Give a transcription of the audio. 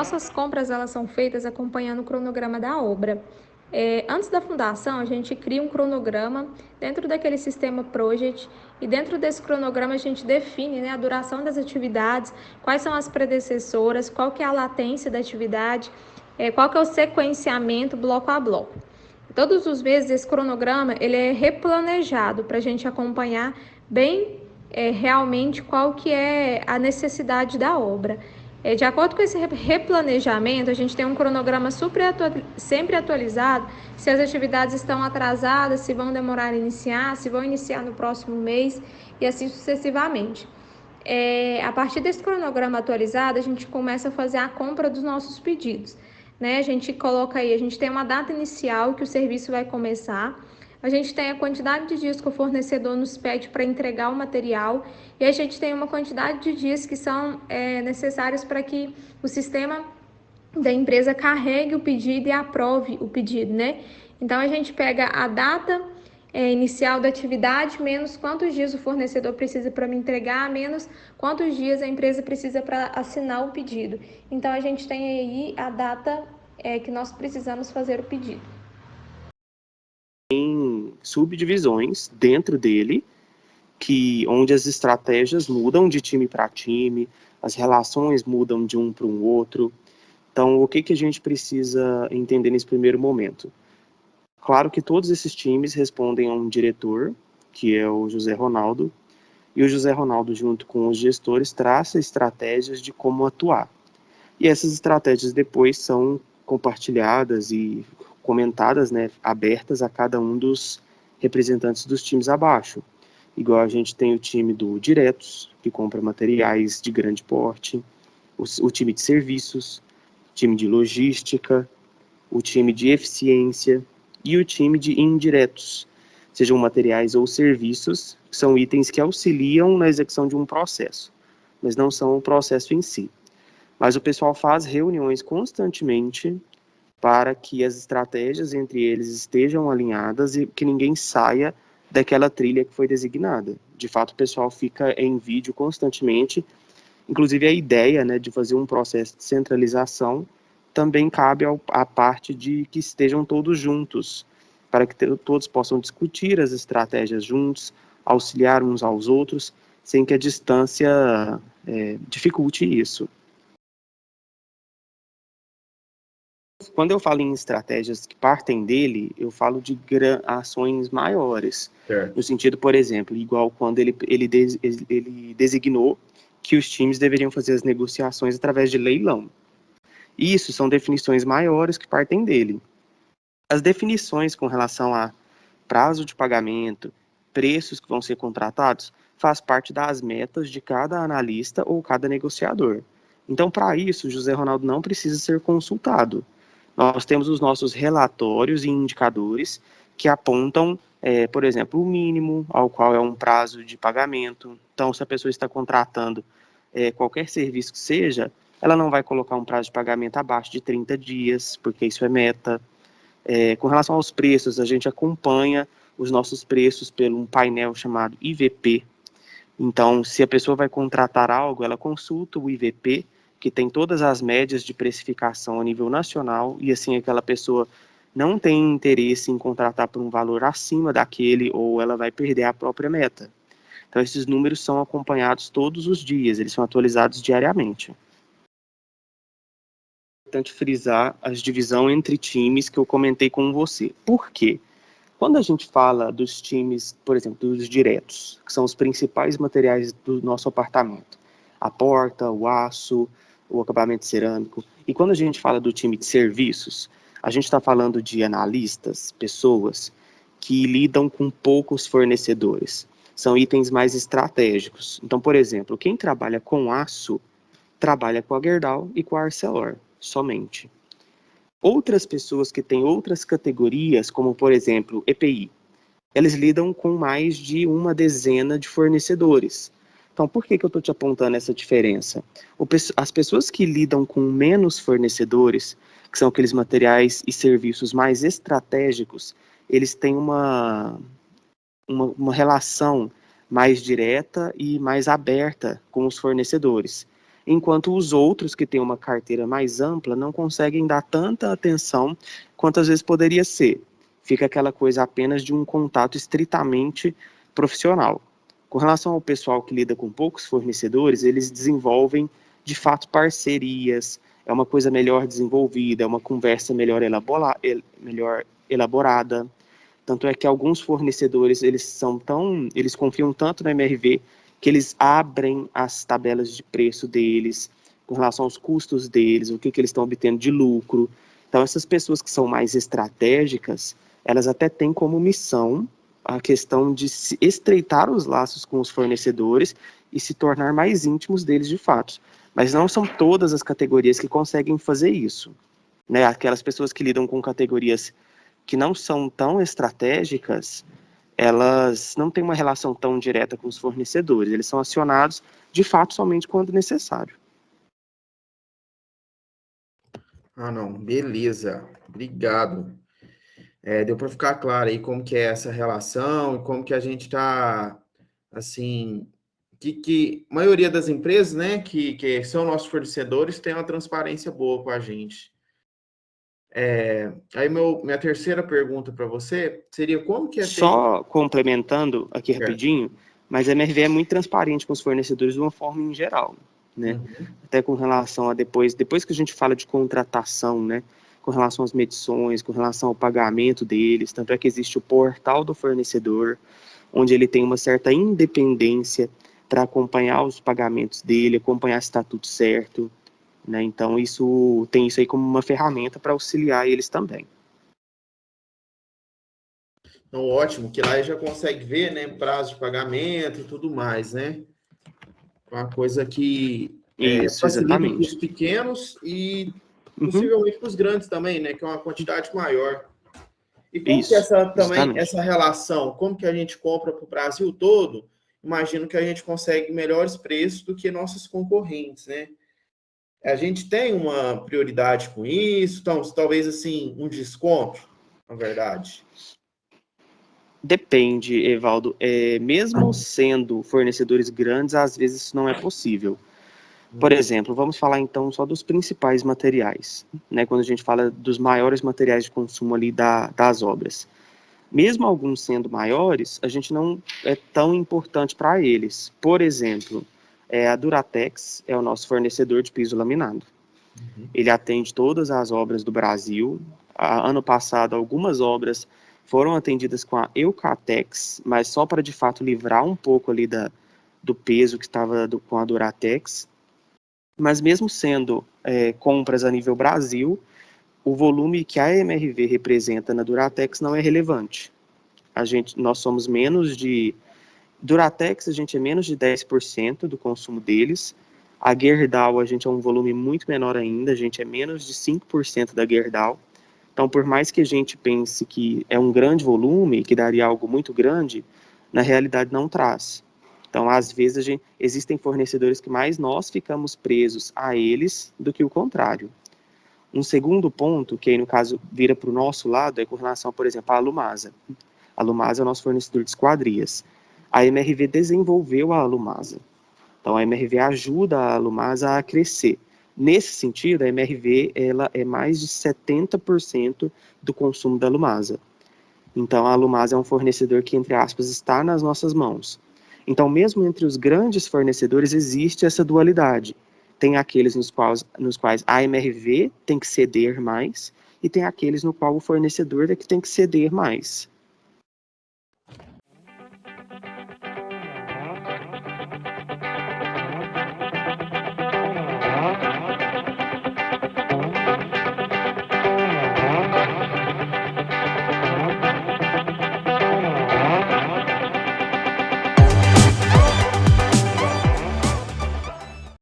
nossas compras elas são feitas acompanhando o cronograma da obra. Antes da fundação, a gente cria um cronograma dentro daquele sistema Project e dentro desse cronograma a gente define, né, a duração das atividades, quais são as predecessoras, qual que é a latência da atividade, qual que é o sequenciamento bloco a bloco. Todos os meses esse cronograma ele é replanejado para a gente acompanhar bem realmente qual que é a necessidade da obra. De acordo com esse replanejamento, a gente tem um cronograma sempre atualizado, se as atividades estão atrasadas, se vão demorar a iniciar, se vão iniciar no próximo mês e assim sucessivamente. A partir desse cronograma atualizado, a gente começa a fazer a compra dos nossos pedidos. Né? A gente coloca aí, a gente tem uma data inicial que o serviço vai começar, a gente tem a quantidade de dias que o fornecedor nos pede para entregar o material e a gente tem uma quantidade de dias que são necessários para que o sistema da empresa carregue o pedido e aprove o pedido, né? Então, a gente pega a data inicial da atividade, menos quantos dias o fornecedor precisa para me entregar, menos quantos dias a empresa precisa para assinar o pedido. Então, a gente tem aí a data que nós precisamos fazer o pedido. Tem subdivisões dentro dele, onde as estratégias mudam de time para time, as relações mudam de um para o outro. Então, o que a gente precisa entender nesse primeiro momento? Claro que todos esses times respondem a um diretor, que é o José Ronaldo, e o José Ronaldo, junto com os gestores, traça estratégias de como atuar. E essas estratégias depois são compartilhadas e comentadas, né, abertas a cada um dos representantes dos times abaixo. Igual a gente tem o time do Diretos, que compra materiais de grande porte, o time de serviços, o time de logística, o time de eficiência e o time de indiretos, sejam materiais ou serviços, que são itens que auxiliam na execução de um processo, mas não são o processo em si. Mas o pessoal faz reuniões constantemente para que as estratégias entre eles estejam alinhadas e que ninguém saia daquela trilha que foi designada. De fato, o pessoal fica em vídeo constantemente, inclusive a ideia, né, de fazer um processo de centralização também cabe à parte de que estejam todos juntos, para que todos possam discutir as estratégias juntos, auxiliar uns aos outros, sem que a distância dificulte isso. Quando eu falo em estratégias que partem dele, eu falo de ações maiores. Certo. No sentido, por exemplo, igual quando ele designou que os times deveriam fazer as negociações através de leilão. Isso são definições maiores que partem dele. As definições com relação a prazo de pagamento, preços que vão ser contratados, faz parte das metas de cada analista ou cada negociador. Então, para isso, o José Ronaldo não precisa ser consultado. Nós temos os nossos relatórios e indicadores que apontam, por exemplo, o mínimo ao qual é um prazo de pagamento. Então, se a pessoa está contratando qualquer serviço que seja, ela não vai colocar um prazo de pagamento abaixo de 30 dias, porque isso é meta. Com relação aos preços, a gente acompanha os nossos preços pelo um painel chamado IVP. Então, se a pessoa vai contratar algo, ela consulta o IVP, que tem todas as médias de precificação a nível nacional, e assim aquela pessoa não tem interesse em contratar por um valor acima daquele, ou ela vai perder a própria meta. Então, esses números são acompanhados todos os dias, eles são atualizados diariamente. É importante frisar a divisão entre times que eu comentei com você. Por quê? Quando a gente fala dos times, por exemplo, dos diretos, que são os principais materiais do nosso apartamento, a porta, o aço, o acabamento cerâmico, e quando a gente fala do time de serviços, a gente está falando de analistas, pessoas que lidam com poucos fornecedores. São itens mais estratégicos. Então, por exemplo, quem trabalha com aço, trabalha com a Gerdau e com a Arcelor, somente. Outras pessoas que têm outras categorias, como por exemplo EPI, eles lidam com mais de uma dezena de fornecedores. Então, por que eu estou te apontando essa diferença? As pessoas que lidam com menos fornecedores, que são aqueles materiais e serviços mais estratégicos, eles têm uma relação mais direta e mais aberta com os fornecedores. enquanto os outros que têm uma carteira mais ampla não conseguem dar tanta atenção quanto às vezes poderia ser. Fica aquela coisa apenas de um contato estritamente profissional. Com relação ao pessoal que lida com poucos fornecedores, eles desenvolvem, de fato, parcerias, é uma coisa melhor desenvolvida, é uma conversa melhor elaborada. Tanto é que alguns fornecedores, eles confiam tanto na MRV que eles abrem as tabelas de preço deles, com relação aos custos deles, o que eles estão obtendo de lucro. Então, essas pessoas que são mais estratégicas, elas até têm como missão a questão de se estreitar os laços com os fornecedores e se tornar mais íntimos deles de fato. Mas não são todas as categorias que conseguem fazer isso, né? Aquelas pessoas que lidam com categorias que não são tão estratégicas, elas não têm uma relação tão direta com os fornecedores, eles são acionados, de fato, somente quando necessário. Ah, não, beleza, obrigado. Deu para ficar claro aí como que é essa relação e como que a gente está, assim, que a maioria das empresas, né, que são nossos fornecedores, tem uma transparência boa com a gente. Aí minha terceira pergunta para você seria como que é feito... Só complementando aqui rapidinho, mas a MRV é muito transparente com os fornecedores de uma forma em geral, né? Até com relação a depois que a gente fala de contratação, né? Com relação às medições, com relação ao pagamento deles, tanto é que existe o portal do fornecedor, onde ele tem uma certa independência para acompanhar os pagamentos dele, acompanhar se está tudo certo, né? Então tem isso aí como uma ferramenta para auxiliar eles também. Então, ótimo, que lá já consegue ver, né, prazo de pagamento e tudo mais, né? Uma coisa que facilita para os pequenos e possivelmente para os grandes também, né? Que é uma quantidade maior. E como que essa relação, como que a gente compra para o Brasil todo, imagino que a gente consegue melhores preços do que nossos concorrentes, né? A gente tem uma prioridade com isso, então, talvez assim, um desconto, na verdade. Depende, Evaldo. Mesmo sendo fornecedores grandes, às vezes isso não é possível. Por exemplo, vamos falar então só dos principais materiais, né? Quando a gente fala dos maiores materiais de consumo ali das obras. Mesmo alguns sendo maiores, a gente não é tão importante para eles. Por exemplo, a Duratex é o nosso fornecedor de piso laminado. Ele atende todas as obras do Brasil. Ano passado, algumas obras foram atendidas com a Eucatex, mas só para de fato livrar um pouco ali do peso que estava com a Duratex. Mas mesmo sendo compras a nível Brasil, o volume que a MRV representa na Duratex não é relevante. Nós somos menos de... Duratex, a gente é menos de 10% do consumo deles. A Gerdau, a gente é um volume muito menor ainda, a gente é menos de 5% da Gerdau. Então, por mais que a gente pense que é um grande volume, que daria algo muito grande, na realidade não traz. Então, às vezes, existem fornecedores que mais nós ficamos presos a eles do que o contrário. Um segundo ponto, que aí no caso vira para o nosso lado, é com relação, por exemplo, à Alumasa. A Alumasa é o nosso fornecedor de esquadrias. A MRV desenvolveu a Alumasa. Então, a MRV ajuda a Alumasa a crescer. Nesse sentido, a MRV ela é mais de 70% do consumo da Alumasa. Então, a Alumasa é um fornecedor que, entre aspas, está nas nossas mãos. Então, mesmo entre os grandes fornecedores, existe essa dualidade. Tem aqueles nos quais a MRV tem que ceder mais, e tem aqueles no qual o fornecedor é que tem que ceder mais.